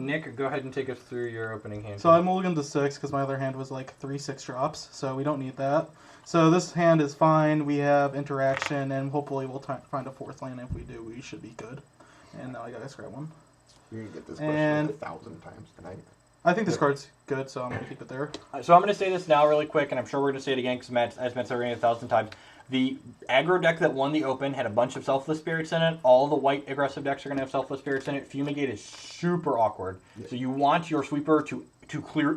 Nick, go ahead and take us through your opening hand. So I mulliganed to 6 because my other hand was like 3 6-drops, so we don't need that. So this hand is fine. We have interaction, and hopefully we'll find a 4th land. If we do, we should be good. And now I gotta scrap one. You're gonna get this question 1,000 times tonight. I think this card's good, so I'm gonna keep it there. So I'm going to say this now really quick, and I'm sure we're going to say it again because as Matt said, we're going to 1,000 times. The aggro deck that won the Open had a bunch of Selfless Spirits in it. All the white aggressive decks are going to have Selfless Spirits in it. Fumigate is super awkward. Yeah. So you want your sweeper to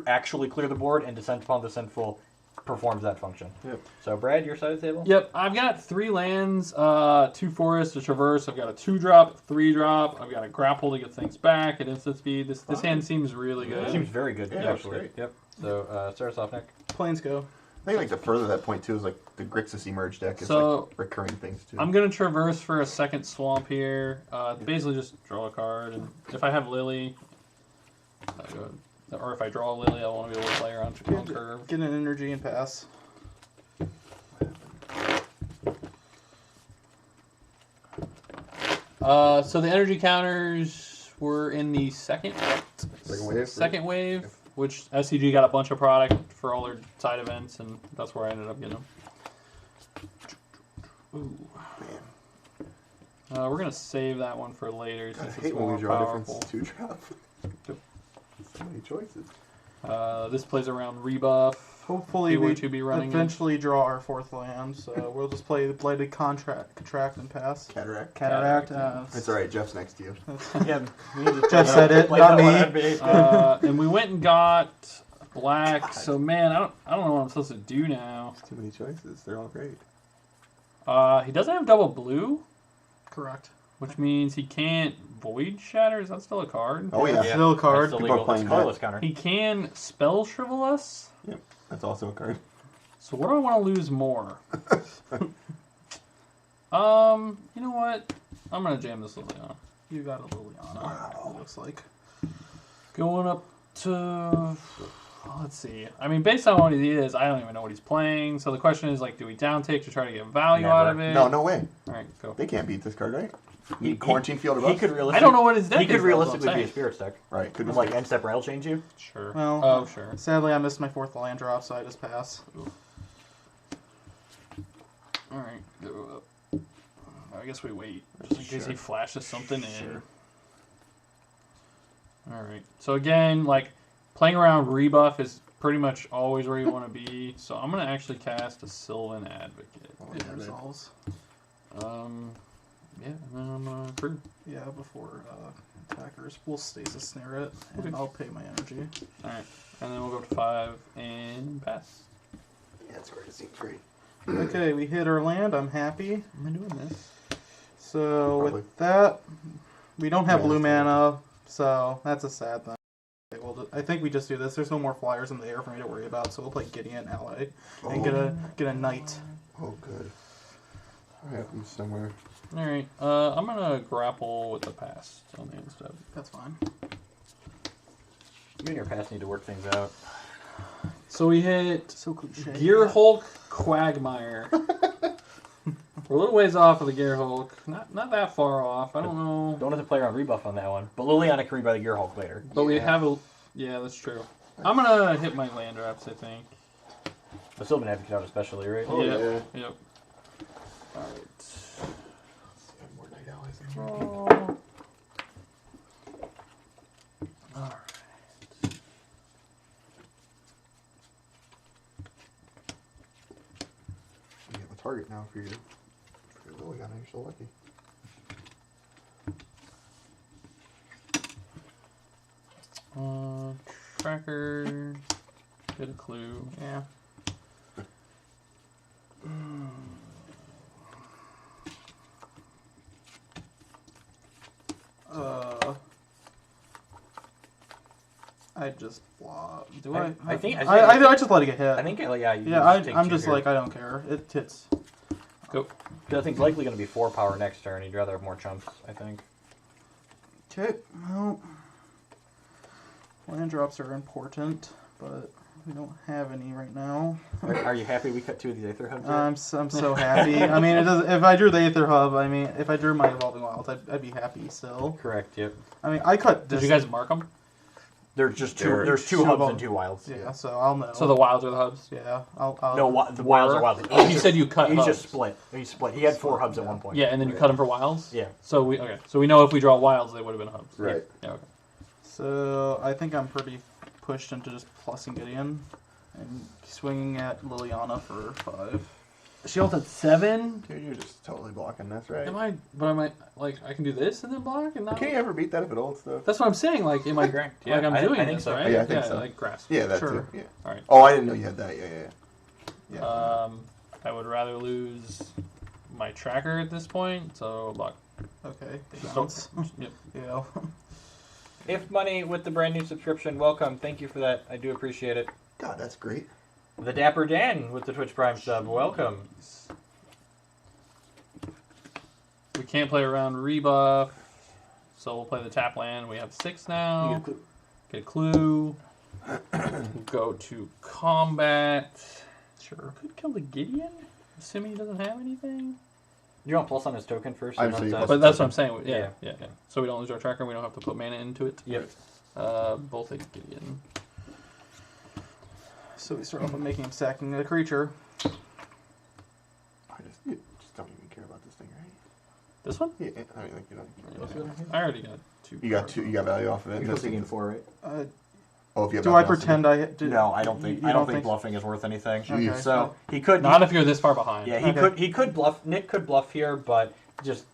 actually clear the board, and Descent Upon the Sinful performs that function. Yep. So Brad, your side of the table? Yep, I've got 3 lands, 2 forests, a traverse. I've got a 2-drop, 3-drop. I've got a grapple to get things back at instant speed. This hand seems really good. It seems very good. Yeah, actually. Yep. So start us off, Nick. Planes go. I think like the further that point too is like the Grixis Emerge deck is like recurring things too. I'm gonna traverse for a second swamp here. Basically just draw a card, and if I have Lily, or if I draw a Lily, I want to be able to play around curve. Get an energy and pass. So the energy counters were in the second wave. Which SCG got a bunch of product for all their side events, and that's where I ended up getting them. Ooh. We're going to save that one for later since it's more powerful. 2-drop. So many choices. This plays around rebuff. Hopefully we be running eventually draw our 4th land, so we'll just play the Blighted Contract and pass. Cataract. It's alright, Jeff's next to you. Yeah, Jeff said it, not me. And we went and got black, so man, I don't know what I'm supposed to do now. Too many choices, they're all great. He doesn't have double blue. Correct. Which means he can't Void Shatter. Is that still a card? Oh yeah, still a card. That's illegal. It's colorless counter. He can Spell Shrivel Us. Yep, that's also a card. So what do I want to lose more? You know what? I'm gonna jam this Liliana. You got a Liliana. Wow. It looks like. Going up to. Let's see. I mean, based on what he is, I don't even know what he's playing. So the question is, like, do we downtake to try to get value out of it? No way. All right, go. They can't beat this card, right? Quarantine Field of Us? I don't know what his deck is. He could realistically be a Spirits deck. Right. Could be like end step rail change you? Sure. Well, sure. Sadly, I missed my 4th land drop, so I just pass. All right, go up. I guess we wait, just in case he flashes something in. All right. So again, like, playing around rebuff is pretty much always where you want to be. So I'm going to actually cast a Sylvan Advocate. It resolves. Yeah, and then I'm going to approve. Yeah, before attackers. We'll stasis snare it, and I'll pay my energy. Alright, and then we'll go to 5 and pass. Yeah, it's great. It seems great. Okay, we hit our land. I'm happy. I'm doing this. So with that, we don't have blue mana, so that's a sad thing. Okay, I think we just do this. There's no more flyers in the air for me to worry about, so we'll play Gideon Ally and get a knight. Oh, good. I have them somewhere. Alright, I'm gonna grapple with the pass on the instead. That's fine. You and your pass need to work things out. So we hit so cliche. Gear Hulk Quagmire. We're a little ways off of the Gear Hulk. Not that far off. I don't know. Don't have to play around rebuff on that one. But Liliana can read by the Gear Hulk later. But we have a... Yeah, that's true. I'm gonna hit my land drops, I think. The Sylvan Advocate out especially, right? Oh, yeah. Yep. Alright. Alright. You have a target now for your Liliana. You're so lucky. Tracker. Get a clue. Yeah. I just block. Do I? I just let it get hit. I think, I'm just like, I don't care. It hits. Go. I think it's likely going to be 4 power next turn. You'd rather have more chumps, I think. Okay, well, land drops are important, but we don't have any right now. Are you happy we cut 2 of these Aether Hubs? I'm so happy. I mean, if I drew the Aether Hub, if I drew my Evolving Wilds, I'd be happy still. Correct, yep. I mean, I cut... Did you guys mark them? There's just two. There's two hubs and two wilds. Yeah, so I'll know. So the wilds are the hubs? Yeah, No, the wilds are wilds. He said you cut He hubs. just split. He split. He had 4 hubs at one point. Yeah, and then you cut them for wilds? Yeah. So we know if we draw wilds, they would have been hubs. Right. Yeah, okay. So I think I'm pretty pushed into just plussing Gideon and swinging at Liliana for 5. Shield's at 7? Dude, you're just totally blocking this, right? Am I like I can do this and then block and not? Can you ever beat that if it ults though? That's what I'm saying. Like, am I Correct. like Yeah, I'm I doing think this, so. right? Yeah, I think so. Like grasp. Yeah, that Sure. too. Yeah. All right. Oh, I didn't know you had that. Yeah. I would rather lose my tracker at this point, so block. Okay. Bounce. Yep. Yeah. If money with the brand new subscription, welcome. Thank you for that. I do appreciate it. God, that's great. The Dapper Dan with the Twitch Prime sub, welcome. We can't play around rebuff, so we'll play the tap land. We have 6 now. Get a clue. We'll go to combat. Sure. Could kill the Gideon, assuming he doesn't have anything. You want plus on his token first? I'm saying plus. But that's what I'm saying. Yeah. Yeah. So we don't lose our tracker. We don't have to put mana into it. Yep. Both a Gideon. So we start off with making him sacking a creature. You just don't even care about this thing, right? This one? Yeah. I mean, like you don't. I already got 2. You got 2. You got value off of it. You're still taking 4, right? Oh, if you have Do I nothing else to pretend do. I did? No, I don't think. You I don't think think bluffing is worth anything. Okay. So he could. Not if you're this far behind. Yeah, Okay. He could bluff. Nick could bluff here, but just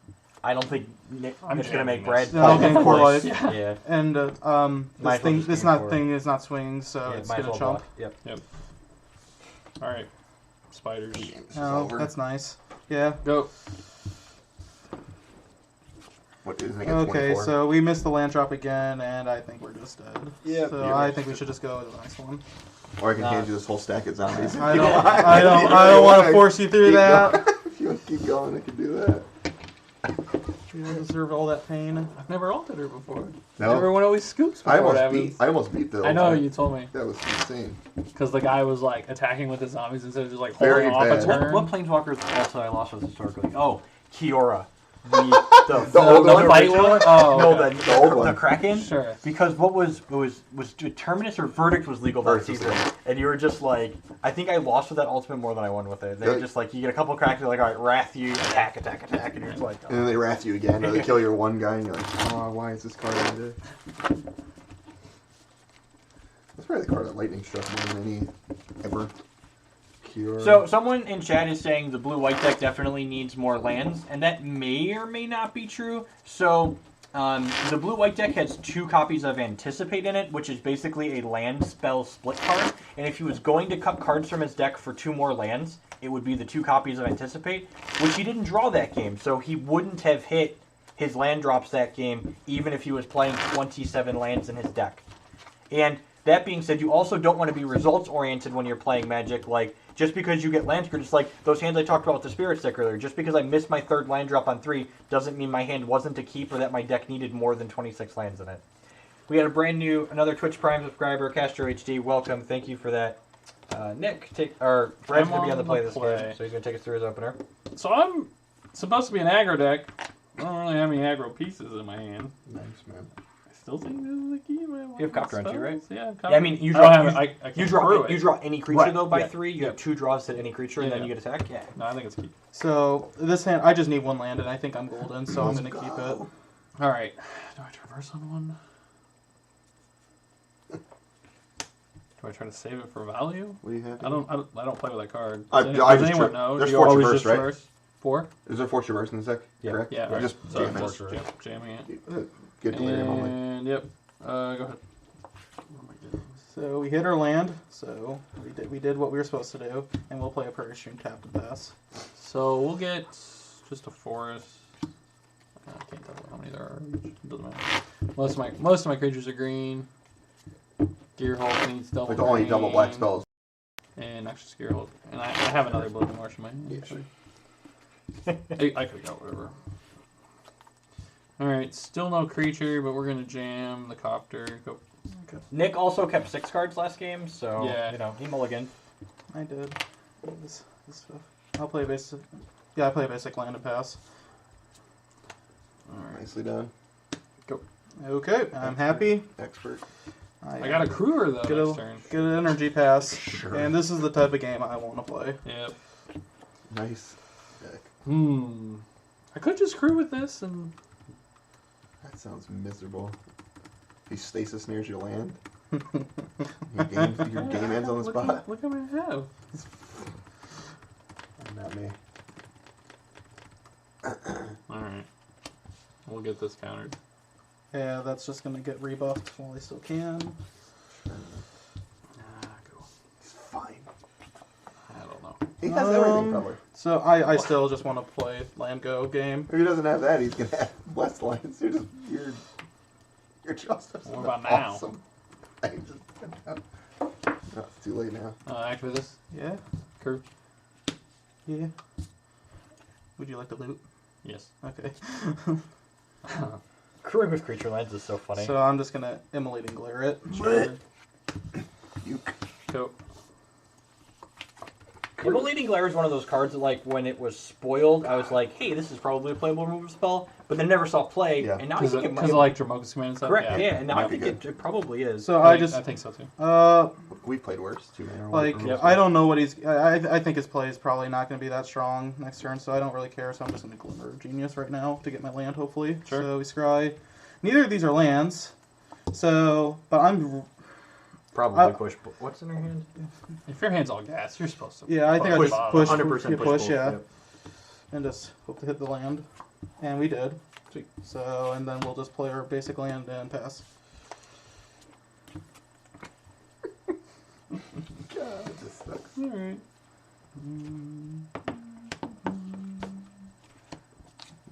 I don't think Nick's gonna make bread. No, okay, Of for course. life. Yeah. And Might as well just this swing not for it. thing is not swinging, so Yeah, it's might as gonna well chump. block. Yep. All right. Spiders. This is Oh, over. that's nice. Yeah. Go. What isn't it? Get Okay, 24? so we missed the land drop again, and I think we're just dead. Yep. So You're I right. think we should just go with the next one. Or I can hand you this whole stack of zombies. I don't want to force you through that. If you want to keep going, I can do that. You don't deserve all that pain. I've never altered her before. No. Everyone always scoops I before it almost happens. beat the. I know, you told me. That was insane. Because the guy was like attacking with the zombies instead of just like Very holding off a bad. turn. What planeswalkers also I lost with historically? Oh, Kiora. The old one? fight original- one? Oh, No, okay. The old one. the Kraken. Sure. Because what was Terminus or Verdict was legal that Verdict was season, legal. and you were just like, I think I lost with that ultimate more than I won with it. They were Yeah. just like, you get a couple cracks, you're like, all right, Wrath you, attack, and you're just like, And then they wrath you again, or they kill your one guy, and you're like, oh, why is this card in there? That's probably the card that lightning struck more than any ever. Cure. So someone in chat is saying the blue-white deck definitely needs more lands, and that may or may not be true. So the blue-white deck has 2 copies of Anticipate in it, which is basically a land spell split card. And if he was going to cut cards from his deck for 2 more lands, it would be the 2 copies of Anticipate, which he didn't draw that game. So he wouldn't have hit his land drops that game, even if he was playing 27 lands in his deck. And that being said, you also don't want to be results-oriented when you're playing Magic. Like, just because you get land, you're just like those hands I talked about with the Spirit Stick earlier. Just because I missed my 3rd land drop on 3 doesn't mean my hand wasn't a keep or that my deck needed more than 26 lands in it. We had a brand new, another Twitch Prime subscriber, Castro HD. Welcome. Thank you for that. Nick, Brad's going to be on the play this game, so he's going to take us through his opener. So I'm supposed to be an aggro deck. I don't really have any aggro pieces in my hand. Nice, man. I still think this is the key. You have Copter on 2, right? Yeah, Yeah, I mean, you I don't draw, have it. I you can't draw any creature, Right, though, by yeah. 3. You have 2 draws to any creature, and Yeah, then yeah. you get attack? Yeah. No, I think it's key. So this hand, I just need 1 land, and I think I'm golden, so I'm gonna keep it. All right. Do I traverse on one? Do I try to save it for value? What do you have? I don't play with that card. I Does just anyone tra- know? there's Do you 4 always traverse, just right? traverse? 4? Is there 4 traverse in this deck? Yeah. Correct? Yeah. Or just So jam it. just jamming it. Good delirium only. And yep. Go ahead. So we hit our land. So we did what we were supposed to do, and we'll play a Prairie Stream tap to pass. So we'll get just a forest. I can't tell how many there are. It doesn't matter. Most of my creatures are green. Gearhulk needs double. Like the only double black green, spells. And extra Gearhulk. And I have another Blood Marsh in my hand. Actually. I could have got whatever. All right, still no creature, but we're gonna jam the copter. Go. Okay. Nick also kept 6 cards last game, so, Yeah. you know, he mulliganed. I did. This stuff. I'll play basic. Yeah, I play basic land to pass. All right. Nicely done. Okay, I'm happy. Expert. I got a Kruger though next turn. Get an energy pass. Sure. And this is the type of game I want to play. Yep. Nice deck. I could just crew with this and. That sounds miserable. If he stasis snares your land, your game ends on the spot. Look how many I have. Not me. Alright. We'll get this countered. Yeah, that's just going to get rebuffed while I still can. Go. He's fine. I don't know. He has everything covered. So I still just want to play land go game. If he doesn't have that, he's gonna have less lines. You're just What about now? awesome. No, it's too late now. Activate this. Yeah? Crew. Yeah. Would you like to loot? Yes. Okay. Crewing with creature lands is so funny. So I'm just going to Immolating Glare it. Go. Immolating Glare is one of those cards that, like, when it was spoiled, I was like, hey, this is probably a playable removal spell, but then never saw play, Yeah. and now I Because think it might... of like Dramoka's command and stuff? Correct, yeah, and now I Might be think it probably is. So I I think so too. We played worse, 2 mana. like, I don't know what he's... I think his play is probably not going to be that strong next turn, so I don't really care, so I'm just going to Glimmer of Genius right now to get my land, hopefully. Sure. So we scry. Neither of these are lands, so... But I'm... Probably push... What's in her hand? If your hand's all gas, you're supposed to. Yeah, I think I Push, just push, 100% push, both, yeah. yep. And just hope to hit the land. And we did. Sweet. So, and then we'll just play our basic land and pass. God, this sucks. Alright.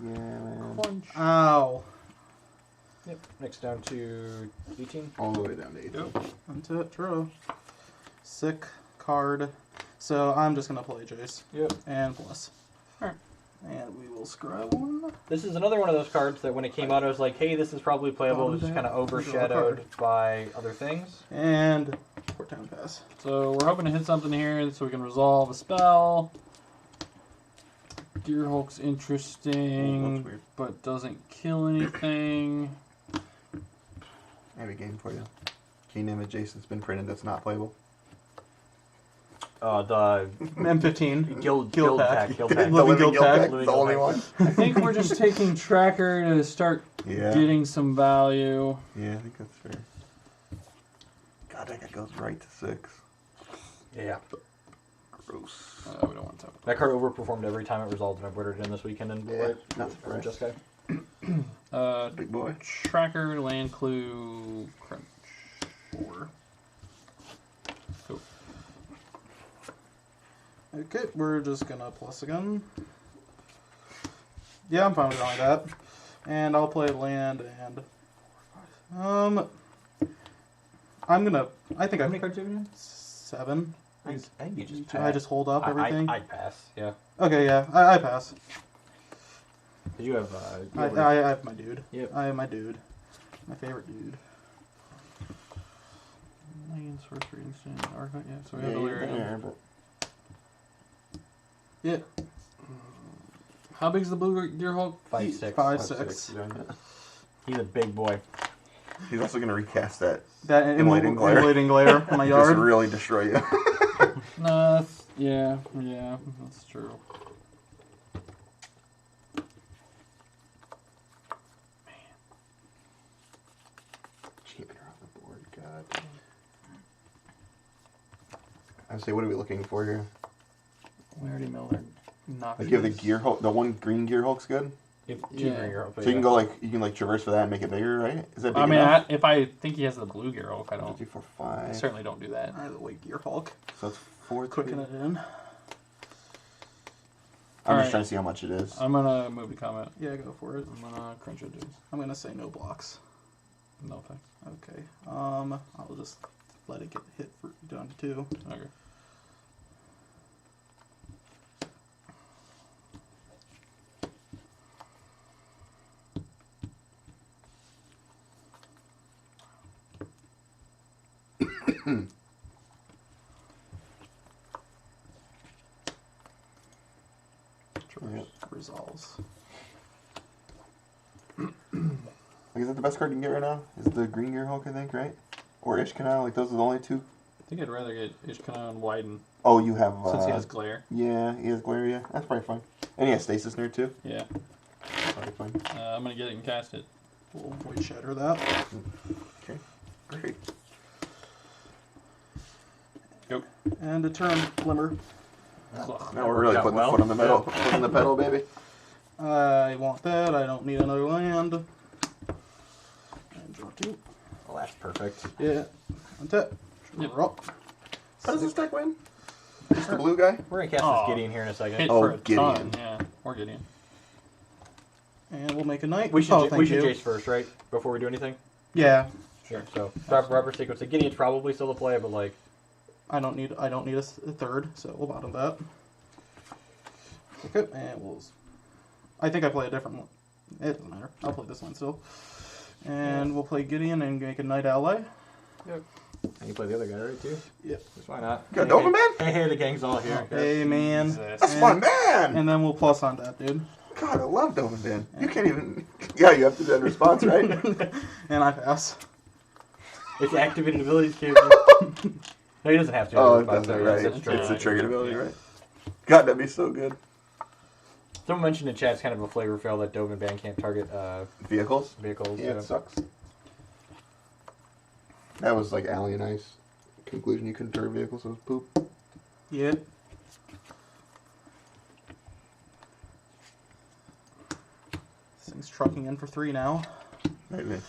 Yeah, man. Crunch. Ow. Yep, next down to 18. All the way down to 8. Yep. Into it, true. Sick card. So I'm just gonna play Jace. Yep. And plus. Alright. And we will scrub one. This is another one of those cards that when it came out, I was like, hey, this is probably playable. It was just kind of overshadowed by other things. And Port Town pass. So we're hoping to hit something here so we can resolve a spell. Gearhulk's Oh, that's interesting, weird. but doesn't kill anything. I have a game for you. Can you name a Jason's been printed that's not playable? The M15. Guild Pack. Pack. Guild The Pack. Living Guild Pack. Pack, the only one. I think we're just taking Tracker to start Yeah. getting some value. Yeah, I think that's fair. God, that guy goes right to 6. Yeah. Gross. We don't want to. That card overperformed every time it resolved, and I put it in this weekend and Yeah, it. not surprised. Just guy. Big boy. Tracker, Land Clue, Crunch. 4. Cool. Okay, we're just gonna plus again. Yeah, I'm fine with going like that. And I'll play land and I'm gonna I think How I'm many cards do you have in 7. I think you just pass. I just hold up everything. I pass, yeah. Okay, yeah, I pass. Did you have... I have my dude. Yep. I have my dude. My favorite dude. Land, Sorcery, Instant, Arcane. Yeah, so we have the lyric. Yeah. How big is the Blue Gearhulk? 5'6". 5'6". He's a big boy. He's also going to recast that. That Immolating Glare. Immolating Glare in my Just yard. really destroy you. No, that's, yeah, that's true. Keeping her off the board, God. I say, what are we looking for here? We already know they're not. Like, you have the Gear Hulk, the one green Gear Hulk's good. You have Yeah. two Green So you can go like, you can like traverse for that and make it bigger, right? Is that big I mean, enough? if I think he has the Blue Gearhulk, I don't. 2, 4, I 5. certainly don't do that. Either way, Gear Hulk. So it's 4, Cooking 3. it in. I'm Alright. just trying to see how much it is. I'm gonna move the comment. Yeah, go for it. I'm gonna crunch it, dudes. I'm gonna say no blocks. No thanks. Okay. I'll just let it get hit for down to 2. Okay. Yep. Resolves. Like, is that the best card you can get right now? Is the green Gear Hulk, I think, right? Or Ishkanah, like those are the only two. I think I'd rather get Ishkanah and Widen Oh, you have. since he has Glare. Yeah, he has Glare. Yeah, that's probably fine. And he has Stasis Nerd too. Yeah. Probably fine. I'm gonna get it and cast it. We'll Void Shatter that. Okay, great. Go. And a turn Glimmer. Now we're really putting the foot on the metal, foot on the pedal, baby. I want that. I don't need another land. And draw 2. Well, that's perfect. Yeah. Untap. Yep. Rock. How does this deck win? Just the blue guy? We're gonna cast Aw. this Gideon here in a second. Hit Oh, for a Gideon. ton. Yeah. Or Gideon. And we'll make a knight. We should Oh, thank we should you. Jace first, right? Before we do anything. Yeah. Sure. So proper sequence. The Gideon's probably still a play, but like I don't need a third, so we'll bottom that. Okay, and we'll. I think I play a different one. It doesn't matter. I'll play this one still. And we'll play Gideon and make a knight ally. Yep. And you play the other guy, right, too? Yep. Just why not? You got Doberman Man? Hey, the gang's all here. Hey, man. Jesus. That's my man! And then we'll plus on that, dude. God, I love Doberman Man. You can't even... Yeah, you have to do that in response, right? And I pass. It's activated abilities can't. No, he doesn't have to. Oh, It's that's fine. right. It's It's true. a triggered ability, right? God, that'd be so good. Someone mentioned in chat it's kind of a flavor fail that Doven Band can't target Vehicles? vehicles. Yeah, it sucks. That was like Alien Ice. Conclusion, you couldn't target vehicles, so it was poop. Yeah. This thing's trucking in for 3 now. Right, man.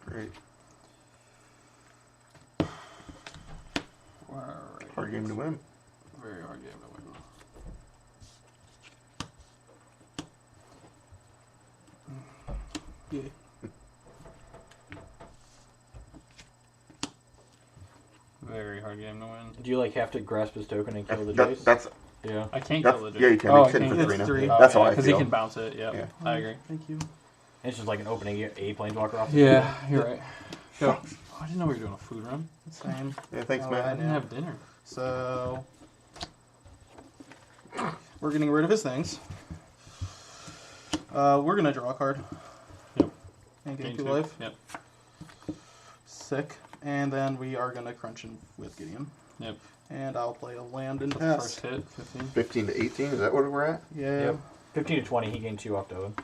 Great. Alright. Hard game to win. Very hard game to win. Yeah. Very hard game to win. Do you like have to grasp his token and kill the That- Jace? that's Yeah. I can't That's, kill the yeah, you Jace. can. Oh, You're I sitting can't. for It's 3 now. 3. That's how I Because feel. he can bounce it. Yep. Yeah. I agree. Thank you. It's just like an opening a planeswalker off. The Yeah, you're right. Go. Oh, I didn't know we were doing a food run. Same. Yeah, thanks, Oh, I man. didn't have dinner. So we're getting rid of his things. We're gonna draw a card. Yep. And gain Gain 2 2. life. Yep. Sick. And then we are gonna crunch in with Gideon. Yep. And I'll play a land and The pass. first hit, 15. 15 to 18, is that what we're at? Yeah. Yep. 15 to 20, he gained 2 off Doven.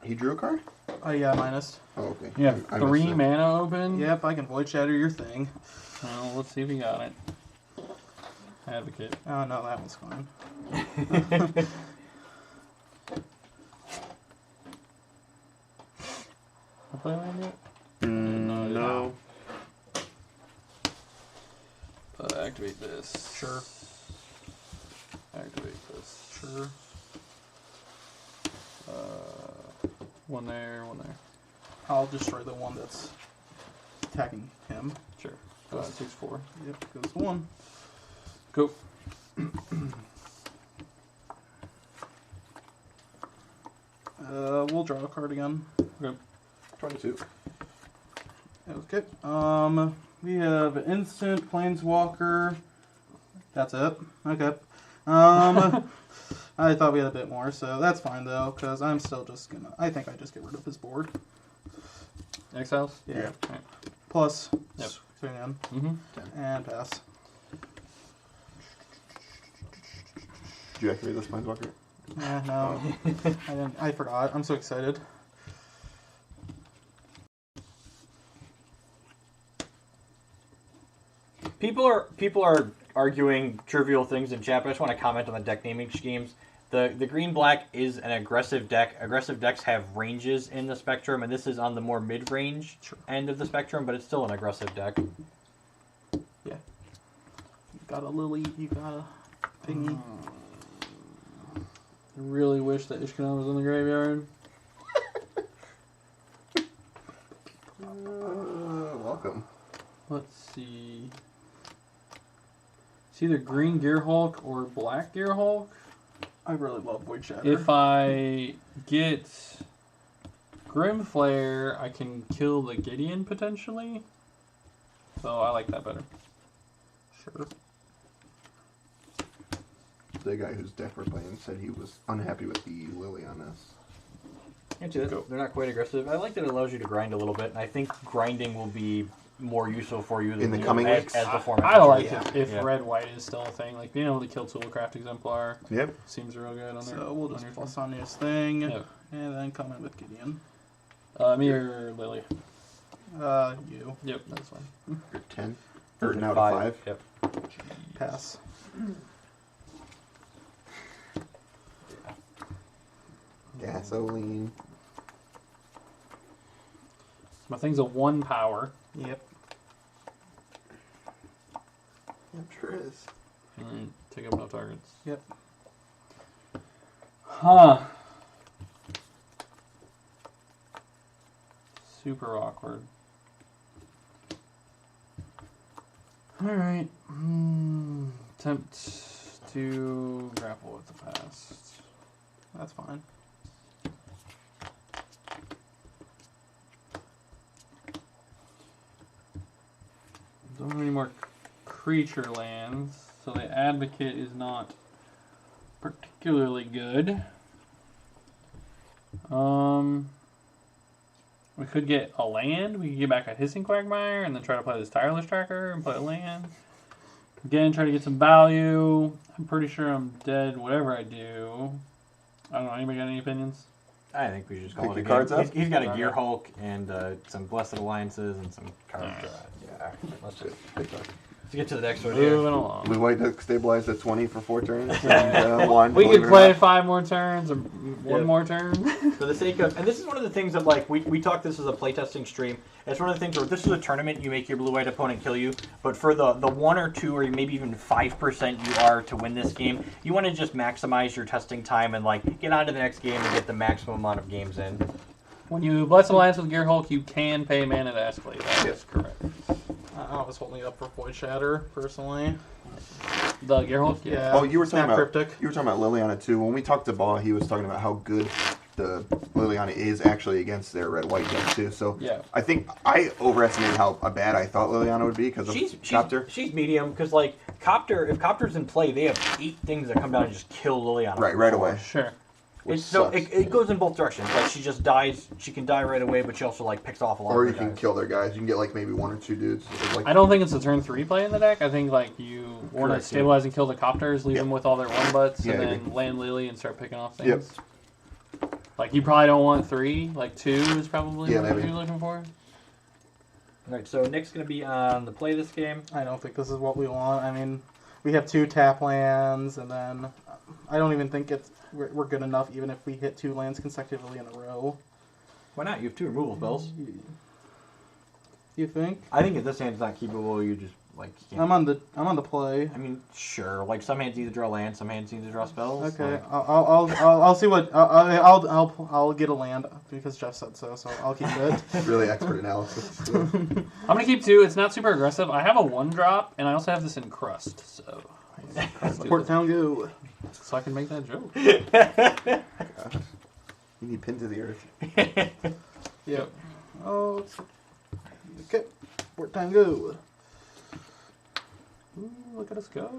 He drew a card? Yeah, minus. Oh, okay. You have I 3 missed it. mana open. Yep, I can void shatter your thing. Well, let's see if he got it. Advocate. Oh no, that one's fine. I play land yet? No. Activate this. Sure. Activate this. Sure. One there, one there. I'll destroy the one that's attacking him. Sure. 6-4. Yep, goes to 1. Go. We'll draw a card again. Okay. 22. Okay. We have instant planeswalker. That's it. Okay. I thought we had a bit more, so that's fine though, because I'm still just gonna. I think I just get rid of his board. Exiles? Yeah. Alright. Plus. Yep. Swing in Mm-hmm. and pass. Did you activate this Planeswalker? Yeah, no, I didn't. I forgot. I'm so excited. People are arguing trivial things in chat, but I just want to comment on the deck naming schemes. The green black is an aggressive deck. Aggressive decks have ranges in the spectrum, and this is on the more mid range end of the spectrum, but it's still an aggressive deck. Yeah. You got a lily. You got a thingy. I really wish that Ishkanah was in the graveyard. Welcome. Let's see. It's either green Gearhulk or black Gearhulk. I really love Void Shatter. If I get Grim Flare, I can kill the Gideon potentially. So I like that better. Sure. The guy whose deck we're playing said he was unhappy with the Lily on this. They're not quite aggressive. I like that it allows you to grind a little bit, and I think grinding will be more useful for you In the coming weeks? as the format. I like Yeah. it if red-white is still a thing. Like, being able to kill Toolcraft Exemplar Yep. seems real good on there. So we'll just plus on his thing, Yep. and then come in with Gideon. Me or Lily? You. Yep, that's fine. You're 10. Or Or now to 5. Yep. Pass. Gasoline. My thing's a 1 power. Yep. I'm sure it is. And take up no targets. Yep. Huh. Super awkward. Alright. Attempt to grapple with the past. That's fine. Don't have any more creature lands, so the Advocate is not particularly good. We could get a land. We could get back a Hissing Quagmire and then try to play this Tireless Tracker and play a land. Again, try to get some value. I'm pretty sure I'm dead whatever I do. I don't know. Anybody got any opinions? I think we should just Pick call it a your game. cards up? He's got a Okay. Gear Hulk and some Blessed Alliances and some cards. Yeah, let's just get to the next one here. Moving along. Blue white deck stabilized at 20 for 4 turns. And, one. We believe could it or play not. 5 more turns or one Yeah. more turn. For the sake of, and this is one of the things that, like, we talk this as a playtesting stream. It's one of the things where this is a tournament, you make your blue-white opponent kill you, but for the 1 or 2 or maybe even 5% you are to win this game, you want to just maximize your testing time and, like, get on to the next game and get the maximum amount of games in. When you Bless Alliance with Gear Hulk, you can pay mana to escalate. That is correct. I was holding it up for Void Shatter, personally. The Gear Hulk? Yeah. Oh, you were talking Snap about Cryptic. You were talking about Liliana too. When we talked to Ball, he was talking about how good the Liliana is actually against their red-white deck too. So Yeah. I think I overestimated how bad I thought Liliana would be because of Copter. She's medium, because, like, if Copter's in play, they have 8 things that come down and just kill Liliana. Right away. Sure. Which So sucks. it goes in both directions. Like, she just dies, she can die right away, but she also, like, picks off a lot Or of you the can guys. kill their guys. You can get like maybe 1 or 2 dudes. Like, I don't think it's a turn 3 play in the deck. I think, like, you want to Correct, stabilize and kill the Copters, leave Yep. them with all their 1-butts, Yeah, and I then agree. land Lily and start picking off Yep. things. Like, you probably don't want 3. Like, 2 is probably Yeah, what maybe. you're looking for. Alright, so Nick's going to be on the play this game. I don't think this is what we want. I mean, we have 2 tap lands, and then I don't even think we're good enough even if we hit 2 lands consecutively in a row. Why not? You have 2 removal spells. You think? I think if this hand's not keepable, you just, like, you can't. I'm on the play. I mean, sure. Like, some hands need to draw land, some hands need to draw spells. Okay, Like, I'll see what I'll get a land because Jeff said so, so I'll keep it. really expert analysis. Yeah. I'm going to keep 2. It's not super aggressive. I have a 1-drop, and I also have this in Crust, so... let's do Port this. Town go. So I can make that joke. Gosh. You need pinned to the earth. Yep. Oh, okay. Port Town go. Ooh, look at us go.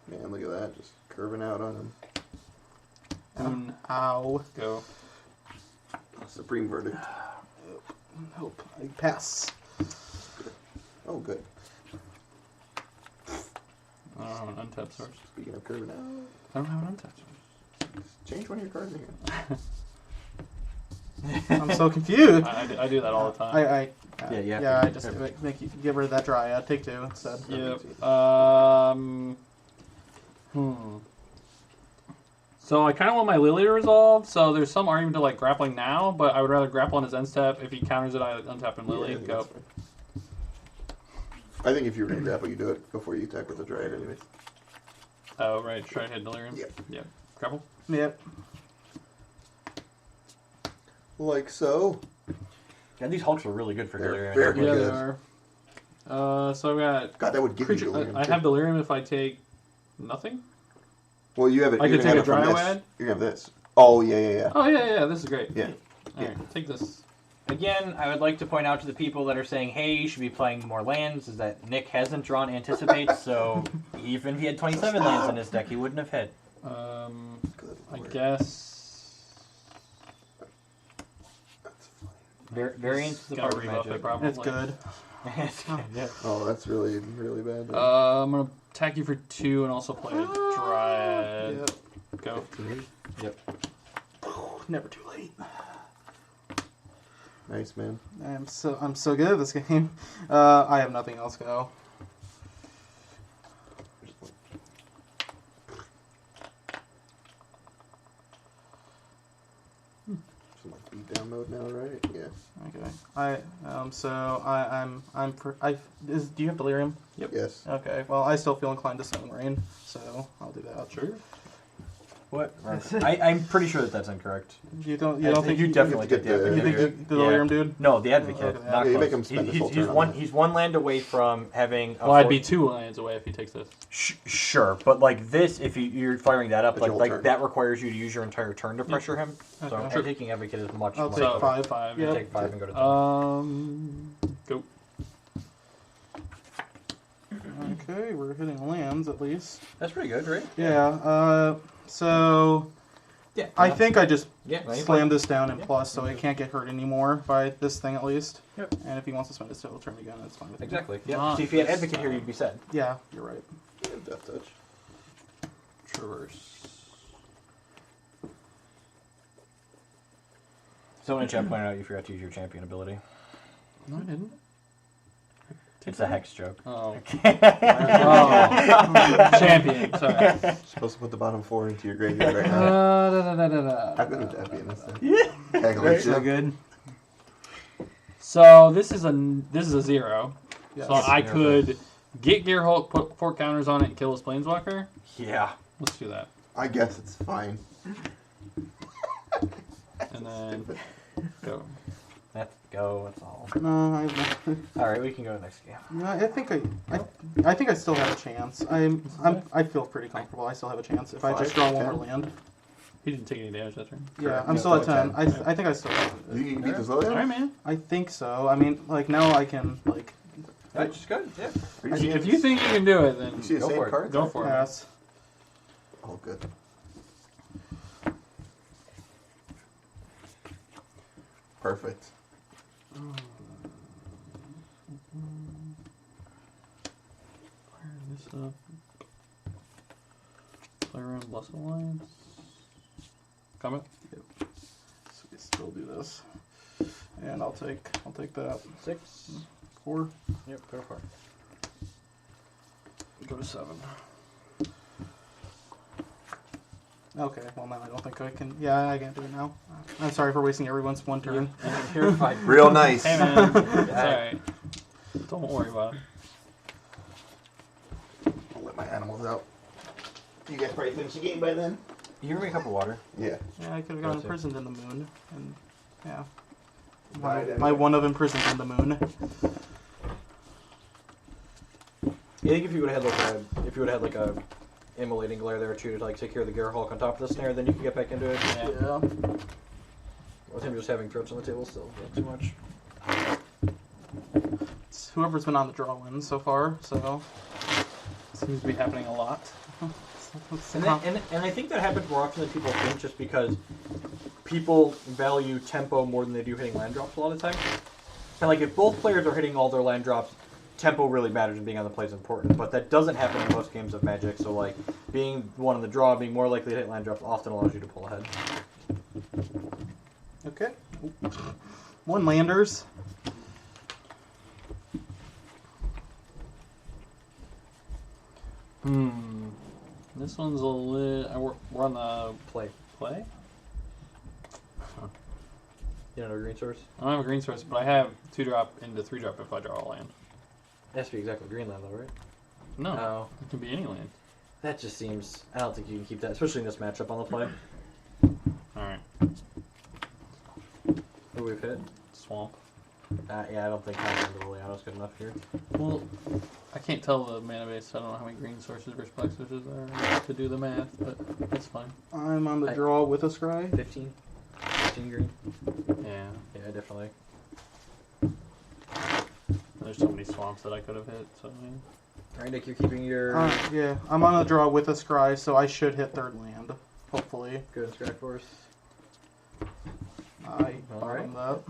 Man, look at that. Just curving out on him. Moon, Ow. go. Supreme verdict. Hope I pass. Oh, good. I don't have an untapped source. Speaking of curving out, I don't have an untapped source. change one of your cards again. I'm so confused. I do that all the time. Yeah. I just make you get rid of that Dryad. Take 2 instead. Yep. So I kind of want my Lily to resolve. So there's some argument to like grappling now, but I would rather grapple on his end step. If he counters it, I untap and Lily. Yeah, I think Go. that's fine. I think if you were going to grapple, you do it before you attack with the Dryad anyways. Oh right, try to hit Delirium. Yep. Yep. Grapple. Yep. Like so. Yeah, these Hulks are really good for They're Delirium. very Yeah, good. they are. So I've got God, that would give you creature. Delirium. I too. have Delirium if I take nothing. Well, you have it. I you're could gonna take have a it from this. Dryad? You have this. Oh, yeah. Oh yeah. This is great. Yeah. All right, take this. Again, I would like to point out to the people that are saying, hey, you should be playing more lands, is that Nick hasn't drawn Anticipate, so even if he had 27 lands in his deck, he wouldn't have hit. Good I lord. guess Variance is the part of rebuff it magic. probably. It's good. It's good, yeah. Oh, that's really, really bad. I'm gonna attack you for 2 and also play a Dryad. Yep. Go. Yep. Never too late. Nice, man. I'm so good at this game. I have nothing else go. So like beat down mode now, right? Yeah. Okay. Do you have delirium? Yep. Yes. Okay. Well, I still feel inclined to summon rain, so I'll do that. Sure. What? I'm pretty sure that's incorrect. You don't I think you definitely get get the the- you think advocate. the delirium dude? No, the advocate. Okay. Not Yeah, you close. make him spend his whole he's turn on one. that. He's one land away from having. Well, I'd be 2 lands away if he takes this. Sure, but like this, if you're firing that up, That's your whole like turn. that requires you to use your entire turn to pressure him. So Okay. taking advocate is much. I'll much take better. 5. 5. Yep. Take 5 and go to 10. Go. Okay, we're hitting lands at least. That's pretty good, right? Yeah. So Yeah. I think I just Yeah. slam this down in Yeah. plus, so it can't get hurt anymore by this thing at least. Yep. And if he wants to spend his total turn again, that's fine with me. Exactly. Yeah. Ah, See, if you had this advocate here, you'd be set. Yeah, you're right. Yeah, Death Touch. Traverse. Someone in chat pointed out you forgot to use your champion ability. No, I didn't. It's a hex joke. Oh. Oh. Champion. Sorry. Supposed to put the bottom 4 into your graveyard right now. I'm gonna tap you in this thing. Yeah. So good. So this is a 0. Yes. So I could get Gear Hulk, put 4 counters on it, and kill his Planeswalker. Yeah. Let's do that. I guess it's fine. And then go. Let's go. That's all. No, All right, we can go to the next game. no, I think I still have a chance. I feel pretty comfortable. I still have a chance if I just draw one more land. He didn't take any damage that turn. Yeah, I'm Yeah, still at still 10. at 10. I think I still have You it. can beat this All other right, man. I think so. I mean, like now I can like That's just good. Yeah. If you think you can do it, then You see the go same for it. cards? Go for it. pass. Oh, good. Perfect. Fire this up. Play around Bless Alliance. Comment. So we still do this, and I'll take that 6. 4. Yep. Go for it. Go to 7. Okay, well now I don't think I can. Yeah, I can't do it now. I'm sorry for wasting everyone's one turn. You're fine. Real nice. Hey man, it's alright. Don't worry about it. I'll let my animals out. You guys probably finished the game by then? You give me a cup of water. Yeah. Yeah, I could have gone That's it. imprisoned in the moon, and yeah, Right, my one of imprisoned in the moon. I think if you would have had like a immolating glare there too to like take care of the Gear Hulk on top of the snare, then you can get back into it. Yeah. Yeah. With him just having throats on the table still, not too much. It's whoever's been on the draw wins so far. So Seems to be happening a lot. And I think that happens more often than people think, just because people value tempo more than they do hitting land drops a lot of times. And like if both players are hitting all their land drops, tempo really matters and being on the play is important. But that doesn't happen in most games of Magic. So like being one in the draw, being more likely to hit land drops often allows you to pull ahead. okay, one landers. This one's a little. We're on the Play. play. You don't know green source? I don't have a green source, but I have 2-drop into 3-drop if I draw a land. It has to be exactly green land though, right? No, No. it can be any land. That just seems. I don't think you can keep that, especially in this matchup on the play. Alright. Who we've hit? Swamp. Yeah, I don't think Liliano's good enough here. Well, I can't tell the mana base, so I don't know how many green sources versus black sources are to do the math, but that's fine. I'm on the draw with a scry. 15? 15 green? Yeah. Yeah, definitely. There's so many swamps that I could have hit, so yeah. Alright, Nick, you're keeping your Yeah, I'm on the draw with a scry, so I should hit third land. Hopefully, good and scratch for us. I Alright. bottomed that.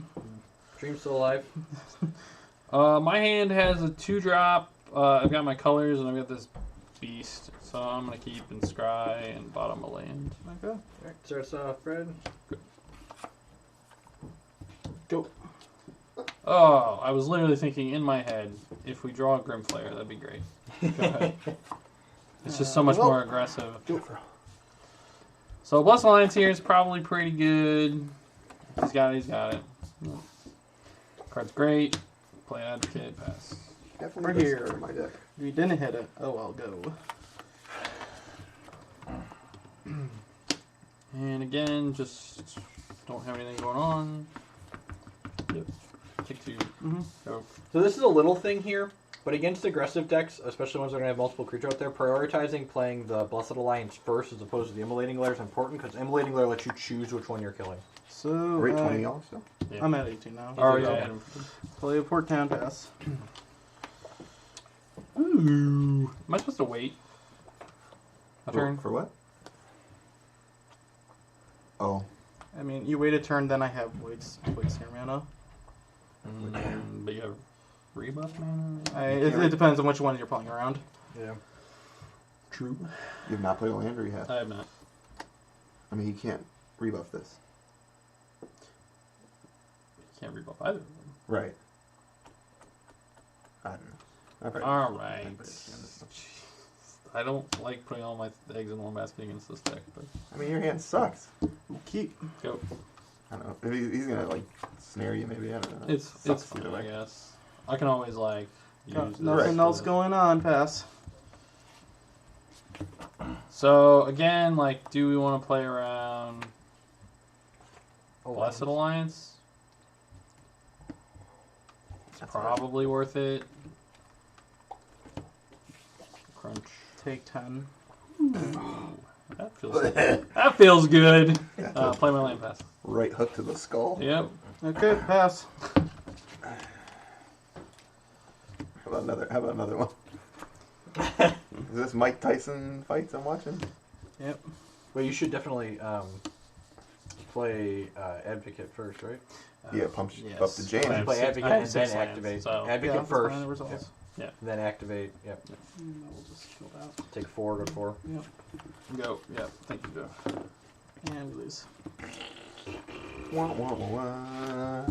Dream's still alive. My hand has a 2-drop. I've got my colors and I've got this beast. So I'm going to keep in scry and bottom a land. Okay. Alright, starts off red. Go. Oh, I was literally thinking in my head, if we draw a Grimflayer, that'd be great. Go ahead. It's just so much more aggressive. Go. So Blessed Alliance here is probably pretty good. He's got it, he's got it. Card's great. Play Advocate, pass. Definitely Right here. in my deck. You didn't hit it. Oh well, go. And again, just don't have anything going on. Yep. Take 2. Go. So this is a little thing here, but against aggressive decks, especially ones that are going to have multiple creatures out there, prioritizing playing the Blessed Alliance first as opposed to the Immolating Lair is important because Immolating Lair lets you choose which one you're killing. So Rate $20 still? Yeah. I'm at 18 now. Oh, yeah. Okay. Play a Port Town pass. Ooh. Am I supposed to wait a turn? For what? Oh. I mean, you wait a turn, then I have waits near mana. But you have rebuff mana? It depends on which one you're playing around. Yeah. True. You have not played a land or you have? I have not. I mean, you can't rebuff this. Can't rebuff either of them. Right. I don't know. I've heard- Alright. I've heard it. I don't like putting all my eggs in one basket against this deck, but I mean, your hand sucks. Keep. go. I don't know. If he's gonna, like, snare you, maybe. I don't know. It's Sucks fine, either I way. guess. I can always, like, Got use nothing this else to- going on. Pass. So, again, like, do we want to play around Blessed Alliance. Alliance? It's That's probably worth it. Crunch. Take 10. That feels good. Play my land pass. Right hook to the skull. Yep. Okay, pass. How about another one? Is this Mike Tyson fights I'm watching? Yep. Well, you should definitely play Advocate first, right? Yeah, pump yes. up the You James. play six- Advocate I have and then 6 lands, activate. so- Advocate Yeah, that's first, fine, the results. then activate. Yep. We'll just kill that. Take 4, go 4. Yep. Go. Yep. Thank you, Joe. And we lose. Wah, wah, wah, wah.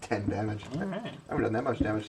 10 damage. Alright. I haven't done that much damage